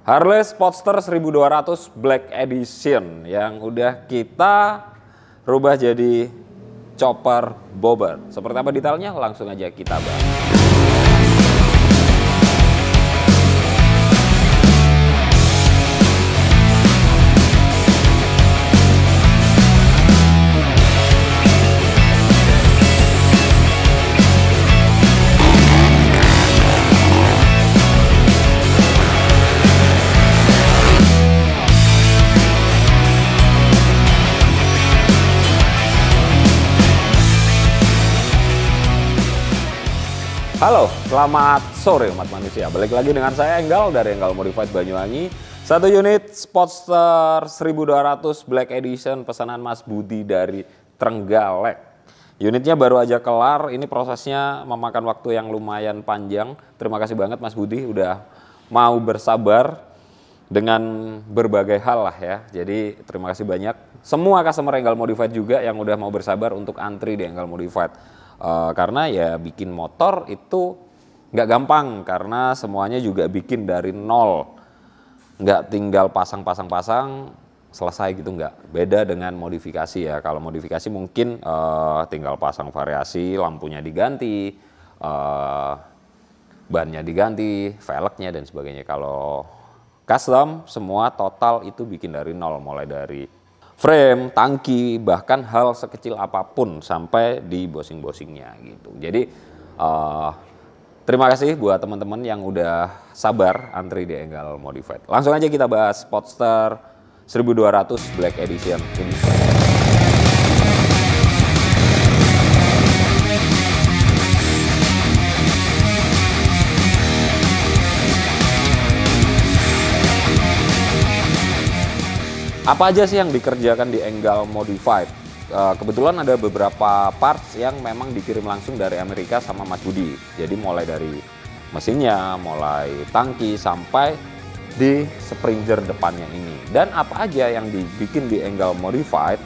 Harley Sportster 1200 Black Edition yang udah kita rubah jadi chopper bobber. Seperti apa detailnya? Langsung aja kita bahas. Halo, selamat sore umat manusia. Balik lagi dengan saya Enggal dari Enggal Modified Banyuwangi. Satu unit Sportster 1200 Black Edition pesanan Mas Budi dari Trenggalek. Unitnya baru aja kelar, ini prosesnya memakan waktu yang lumayan panjang. Terima kasih banget Mas Budi udah mau bersabar dengan berbagai hal lah ya. Jadi terima kasih banyak. Semua customer Enggal Modified juga yang udah mau bersabar untuk antri di Enggal Modified. Karena ya bikin motor itu nggak gampang karena semuanya juga bikin dari nol, nggak tinggal pasang selesai gitu, nggak. Beda dengan modifikasi ya. Kalau modifikasi mungkin tinggal pasang variasi, lampunya diganti, bannya diganti, velgnya dan sebagainya. Kalau custom semua total itu bikin dari nol, mulai dari frame, tangki, bahkan hal sekecil apapun sampai di bosing-bosingnya gitu. Jadi terima kasih buat teman-teman yang udah sabar antri di Enggal Modified. Langsung aja kita bahas Sportster 1200 Black Edition ini. Apa aja sih yang dikerjakan di Enggal Modified? Kebetulan ada beberapa parts yang memang dikirim langsung dari Amerika sama Mas Budi. Jadi mulai dari mesinnya, mulai tangki, sampai di Springer depannya ini. Dan apa aja yang dibikin di Enggal Modified,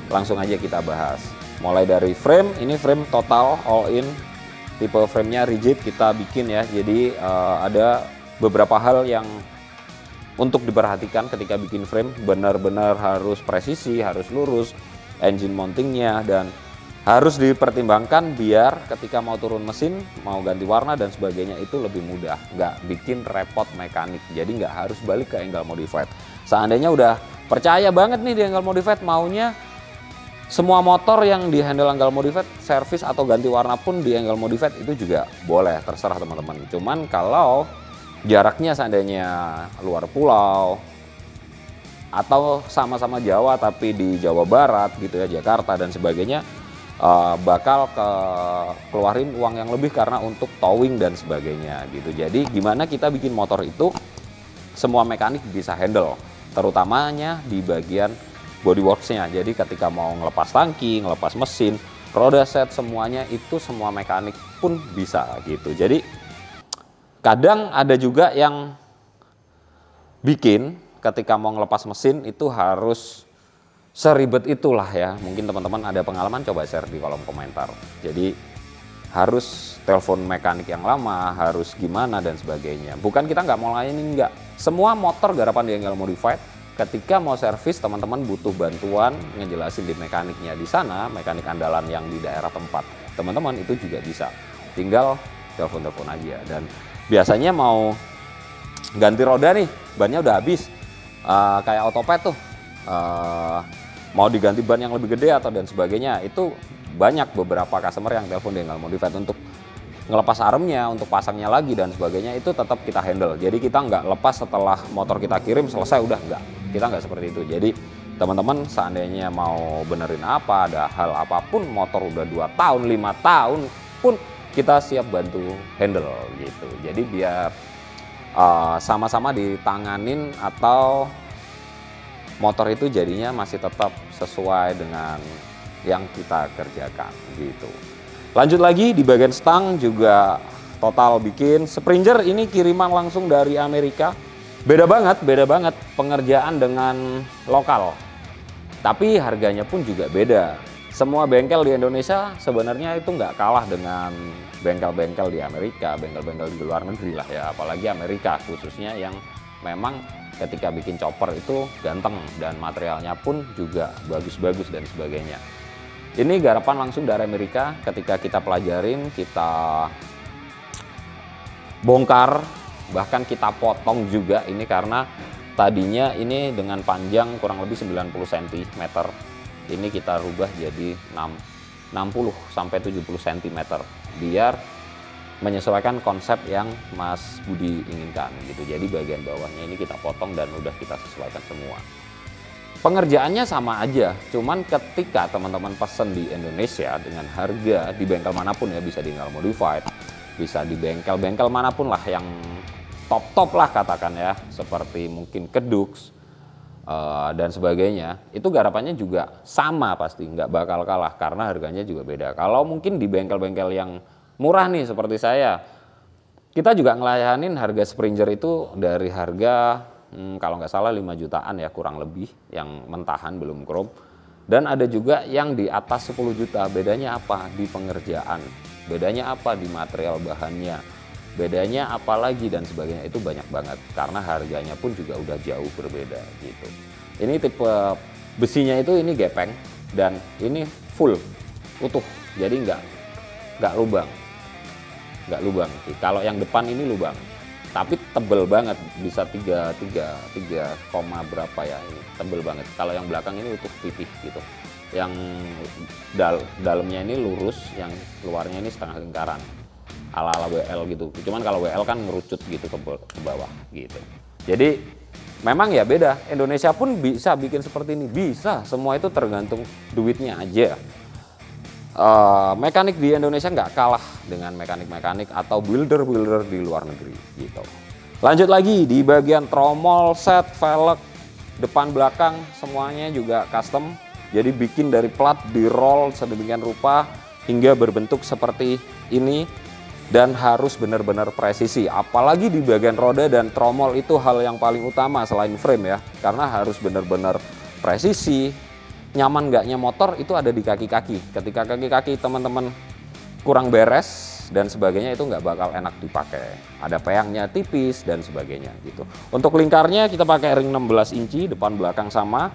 langsung aja kita bahas. Mulai dari frame, ini frame total all in. Tipe framenya rigid kita bikin ya. Jadi ada beberapa hal yang untuk diperhatikan ketika bikin frame, benar-benar harus presisi, harus lurus, engine mountingnya, dan harus dipertimbangkan biar ketika mau turun mesin, mau ganti warna dan sebagainya itu lebih mudah, nggak bikin repot mekanik. Jadi nggak harus balik ke Enggal Modified. Seandainya udah percaya banget nih di Enggal Modified, maunya semua motor yang di handle Enggal Modified, servis atau ganti warna pun di Enggal Modified itu juga boleh, terserah teman-teman. Cuman kalau jaraknya seandainya luar pulau atau sama-sama Jawa tapi di Jawa Barat gitu ya, Jakarta dan sebagainya, bakal keluarin uang yang lebih karena untuk towing dan sebagainya gitu. Jadi gimana kita bikin motor itu semua mekanik bisa handle, terutamanya di bagian bodyworksnya. Jadi ketika mau ngelepas tangki, ngelepas mesin, roda set, semuanya itu semua mekanik pun bisa gitu. Jadi kadang ada juga yang bikin ketika mau ngelepas mesin itu harus seribet itulah ya. Mungkin teman-teman ada pengalaman, coba share di kolom komentar. Jadi harus telepon mekanik yang lama, harus gimana dan sebagainya. Bukan kita nggak mau layanin, nggak. Semua motor garapan di Enggal Modified ketika mau servis teman-teman butuh bantuan ngejelasin di mekaniknya di sana, mekanik andalan yang di daerah tempat teman-teman itu juga bisa. Tinggal telepon-telepon aja. Dan biasanya mau ganti roda nih, bannya udah habis, kayak Otopet tuh, mau diganti ban yang lebih gede atau dan sebagainya, itu banyak beberapa customer yang telepon di Enggal Modified untuk ngelepas armnya, untuk pasangnya lagi dan sebagainya, itu tetap kita handle. Jadi kita nggak lepas setelah motor kita kirim selesai udah, nggak, kita nggak seperti itu. Jadi teman-teman seandainya mau benerin apa, ada hal apapun, motor udah 2 tahun, 5 tahun pun kita siap bantu handle gitu. Jadi biar sama-sama ditanganin atau motor itu jadinya masih tetap sesuai dengan yang kita kerjakan gitu. Lanjut lagi di bagian stang juga total bikin. Springer ini kiriman langsung dari Amerika. Beda banget pengerjaan dengan lokal. Tapi harganya pun juga beda. Semua bengkel di Indonesia sebenarnya itu nggak kalah dengan bengkel-bengkel di Amerika, bengkel-bengkel di luar negeri lah ya, apalagi Amerika khususnya yang memang ketika bikin chopper itu ganteng dan materialnya pun juga bagus-bagus dan sebagainya. Ini garapan langsung dari Amerika. Ketika kita pelajarin, kita bongkar, bahkan kita potong juga ini karena tadinya ini dengan panjang kurang lebih 90 cm. Ini kita rubah jadi 60 sampai 70 cm biar menyesuaikan konsep yang Mas Budi inginkan gitu. Jadi bagian bawahnya ini kita potong dan udah kita sesuaikan semua. Pengerjaannya sama aja, cuman ketika teman-teman pesen di Indonesia dengan harga di bengkel manapun ya, bisa di Enggal Modified, bisa di bengkel-bengkel manapun lah yang top-top lah katakan ya, seperti mungkin Kedux dan sebagainya, itu garapannya juga sama pasti, nggak bakal kalah karena harganya juga beda. Kalau mungkin di bengkel-bengkel yang murah nih seperti saya, kita juga ngelayanin harga Springer itu dari harga kalau nggak salah 5 jutaan ya kurang lebih, yang mentahan belum chrome, dan ada juga yang di atas 10 juta. Bedanya apa? Di pengerjaan, bedanya apa? Di material bahannya, bedanya apa lagi dan sebagainya. Itu banyak banget karena harganya pun juga udah jauh berbeda gitu. Ini tipe besinya itu ini gepeng dan ini full utuh, jadi nggak lubang. Nggak lubang. Kalau yang depan ini lubang, tapi tebel banget, bisa 3 berapa ya, ini tebel banget. Kalau yang belakang ini utuh pipih gitu, yang dalamnya ini lurus, yang luarnya ini setengah lingkaran ala-ala WL gitu. Cuman kalau WL kan ngerucut gitu ke bawah gitu. Jadi memang ya beda. Indonesia pun bisa bikin seperti ini, bisa. Semua itu tergantung duitnya aja. Mekanik di Indonesia nggak kalah dengan mekanik-mekanik atau builder-builder di luar negeri gitu. Lanjut lagi di bagian tromol, set, velg, depan belakang semuanya juga custom. Jadi bikin dari plat, di roll sedemikian rupa hingga berbentuk seperti ini dan harus benar-benar presisi. Apalagi di bagian roda dan tromol itu hal yang paling utama selain frame ya, karena harus benar-benar presisi. Nyaman nggaknya motor itu ada di kaki-kaki. Ketika kaki-kaki teman-teman kurang beres dan sebagainya, itu nggak bakal enak dipakai. Ada peyangnya tipis dan sebagainya gitu. Untuk lingkarnya kita pakai ring 16 inci, depan belakang sama.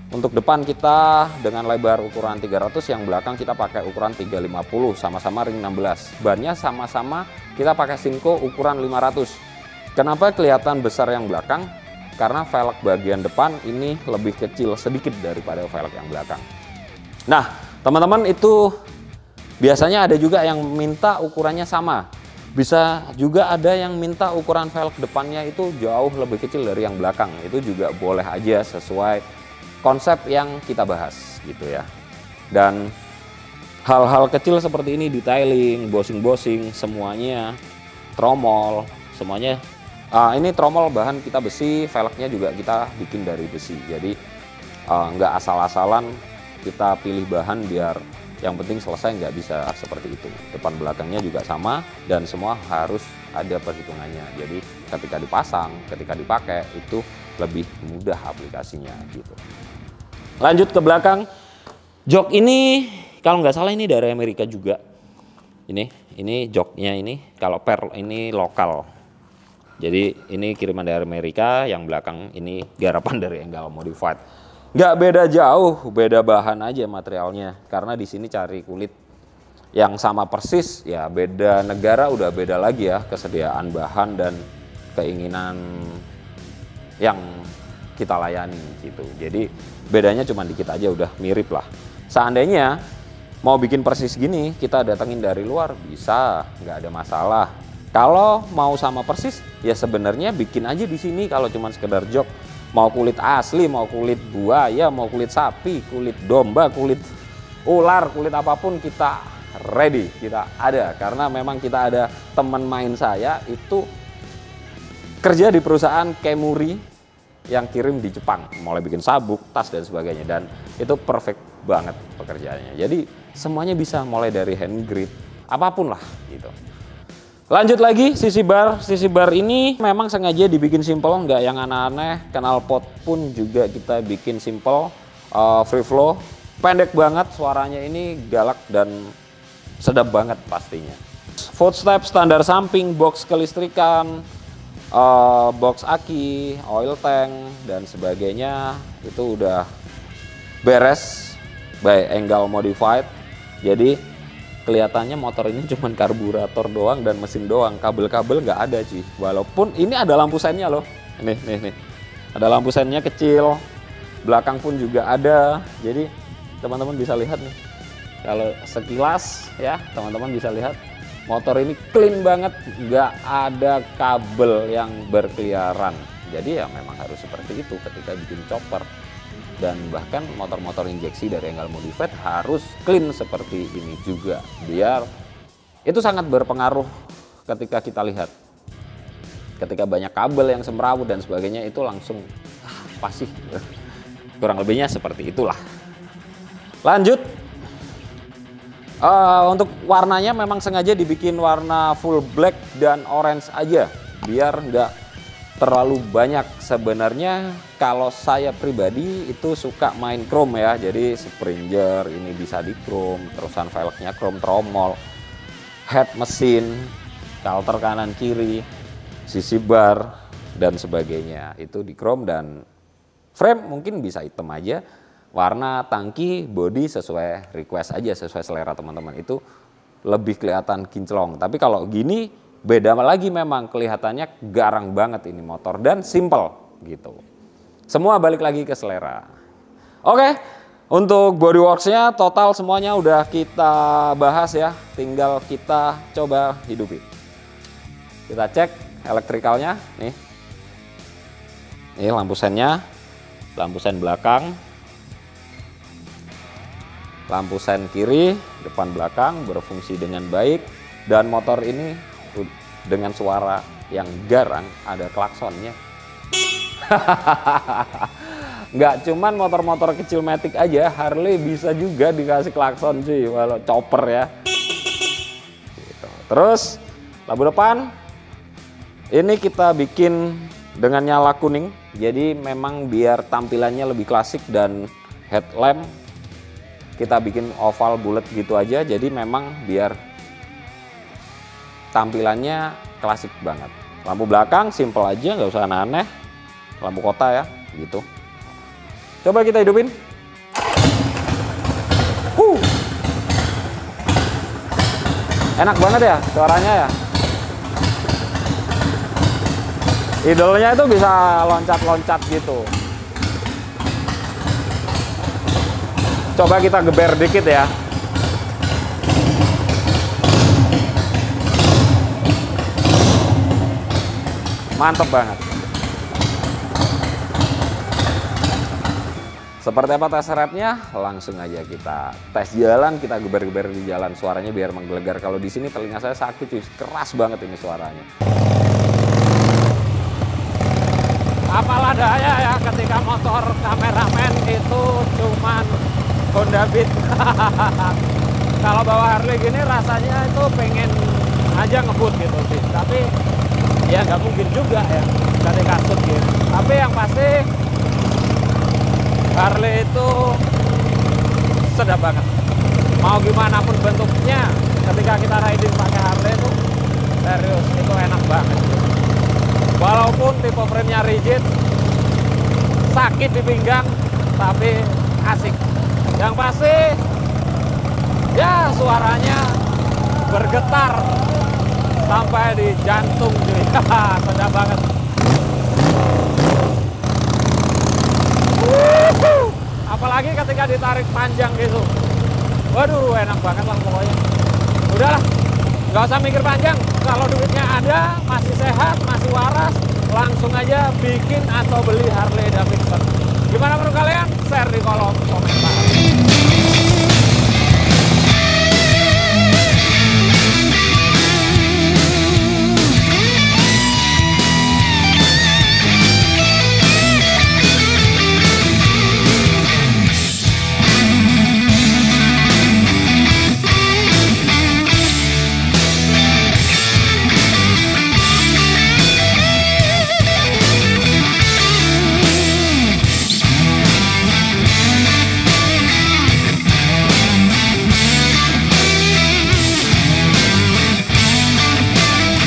Untuk depan kita dengan lebar ukuran 300, yang belakang kita pakai ukuran 350, sama-sama ring 16. Bannya sama-sama kita pakai Sinco ukuran 500. Kenapa kelihatan besar yang belakang? Karena velg bagian depan ini lebih kecil sedikit daripada velg yang belakang. Nah, teman-teman, itu biasanya ada juga yang minta ukurannya sama. Bisa juga ada yang minta ukuran velg depannya itu jauh lebih kecil dari yang belakang. Itu juga boleh aja sesuai konsep yang kita bahas gitu ya. Dan hal-hal kecil seperti ini, detailing, bossing-bossing, semuanya, tromol, semuanya. Ini tromol bahan kita besi, velgnya juga kita bikin dari besi. Jadi nggak asal-asalan kita pilih bahan biar yang penting selesai, nggak bisa seperti itu. Depan belakangnya juga sama dan semua harus ada perhitungannya. Jadi ketika dipasang, ketika dipakai itu lebih mudah aplikasinya gitu. Lanjut ke belakang, jok ini kalau nggak salah ini dari Amerika juga. Ini joknya ini, kalau per ini lokal. Jadi ini kiriman dari Amerika, yang belakang ini garapan dari Enggal Modified. Nggak beda jauh, beda bahan aja materialnya. Karena di sini cari kulit yang sama persis, ya beda negara udah beda lagi ya kesediaan bahan dan keinginan yang kita layani gitu. Jadi bedanya cuma dikit aja udah mirip lah. Seandainya mau bikin persis gini, kita datengin dari luar bisa, nggak ada masalah. Kalau mau sama persis, ya sebenarnya bikin aja di sini. Kalau cuma sekedar jok, mau kulit asli, mau kulit buaya, mau kulit sapi, kulit domba, kulit ular, kulit apapun kita ready, kita ada. Karena memang kita ada teman main saya itu kerja di perusahaan Kemuri yang kirim di Jepang, mulai bikin sabuk, tas dan sebagainya, dan itu perfect banget pekerjaannya. Jadi semuanya bisa, mulai dari hand grip, apapun lah gitu. Lanjut lagi, sisi bar ini memang sengaja dibikin simple, nggak yang aneh-aneh. Knalpot pun juga kita bikin simple, free flow, pendek banget, suaranya ini galak dan sedap banget pastinya. Footstep standar samping, box kelistrikan, box aki, oil tank dan sebagainya itu udah beres by Enggal Modified. Jadi kelihatannya motor ini cuma karburator doang dan mesin doang, kabel-kabel nggak ada cuy. Walaupun ini ada lampu sennya loh, nih ada lampu sennya kecil, belakang pun juga ada. Jadi teman-teman bisa lihat nih, kalau sekilas ya teman-teman bisa lihat motor ini clean banget, nggak ada kabel yang berkeliaran. Jadi ya memang harus seperti itu ketika bikin chopper. Dan bahkan motor-motor injeksi dari Enggal Modified harus clean seperti ini juga, biar itu sangat berpengaruh ketika kita lihat. Ketika banyak kabel yang semrawut dan sebagainya itu langsung pasti kurang lebihnya seperti itulah. Lanjut, untuk warnanya memang sengaja dibikin warna full black dan orange aja biar nggak terlalu banyak. Sebenarnya kalau saya pribadi itu suka main chrome ya, jadi Springer ini bisa di chrome, terusan velgnya chrome, tromol, head mesin, kalter kanan kiri, sisi bar dan sebagainya itu di chrome, dan frame mungkin bisa hitam aja. Warna tangki, body sesuai request aja, sesuai selera teman-teman, itu lebih kelihatan kinclong. Tapi kalau gini beda lagi, memang kelihatannya garang banget ini motor dan simple gitu. Semua balik lagi ke selera. Oke, untuk bodyworksnya total semuanya udah kita bahas ya, tinggal kita coba hidupin. Kita cek elektrikalnya nih. Ini lampu sennya, lampu sen belakang, lampu sen kiri, depan belakang berfungsi dengan baik, dan motor ini dengan suara yang garang, ada klaksonnya. Nggak cuman motor-motor kecil matic aja, Harley bisa juga dikasih klakson sih, walau chopper ya. Gitu. Terus lampu depan ini kita bikin dengan nyala kuning, jadi memang biar tampilannya lebih klasik, dan headlamp kita bikin oval bulat gitu aja, jadi memang biar tampilannya klasik banget. Lampu belakang simple aja, nggak usah aneh-aneh, lampu kota ya gitu. Coba kita hidupin. Enak banget ya suaranya ya. Idolnya itu bisa loncat-loncat gitu. Coba kita geber dikit ya. Mantep banget. Seperti apa tes rapnya? Langsung aja kita tes jalan, kita geber-geber di jalan, suaranya biar menggelegar. Kalau di sini telinga saya sakit cuy, keras banget ini suaranya. Apalah daya ya ketika motor kameramen itu cuman Honda Beat. Kalau bawa Harley gini rasanya itu pengen aja ngebut gitu sih. Tapi ya nggak mungkin juga ya ketika shoot gitu. Tapi yang pasti Harley itu sedap banget. Mau gimana pun bentuknya, ketika kita riding pakai Harley itu serius, itu enak banget. Walaupun tipe frame-nya rigid, sakit di pinggang, tapi asik. Yang pasti ya suaranya bergetar sampai di jantung cuy. Sedap banget. Apalagi ketika ditarik panjang gitu, waduh enak banget lah pokoknya. Udahlah, nggak usah mikir panjang. Kalau duitnya ada, masih sehat, masih waras, langsung aja bikin atau beli Harley Davidson. Gimana menurut kalian? Share di kolom komentar.